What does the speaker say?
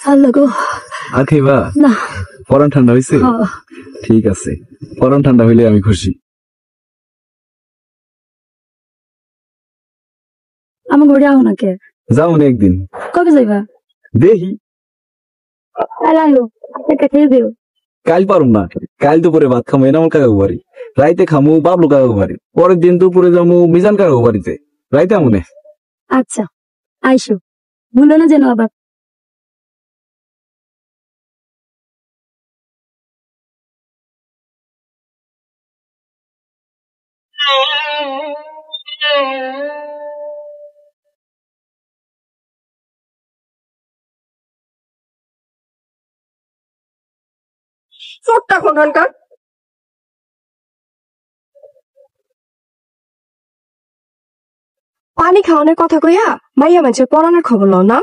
আল্লাহ গো আর খাইবা না পরান ঠান্ডা হয়েছে ঠিক আছে পরান ঠান্ডা হইলে আমি খুশি আমার ঘরে আও না কে যাও না একদিন কবে যাইবা দেখি আলো এটা খেয়ে দিও কাল পারুম না কাল দুপুরে ভাত খামো এনামল কাকা বাড়ি রাইতে খামু বাবলু কাকা বাড়ি পরের দিন দুপুরে যাবো মিজান কাকা বাড়িতে রাইতে আমনে আচ্ছা আইসো ভুলো না যেন আবার চোরটা কোনখানকার পানি খাওয়ানোর কথা কইয়া মাইয়া মানুষের পড়ানোর খবর লও না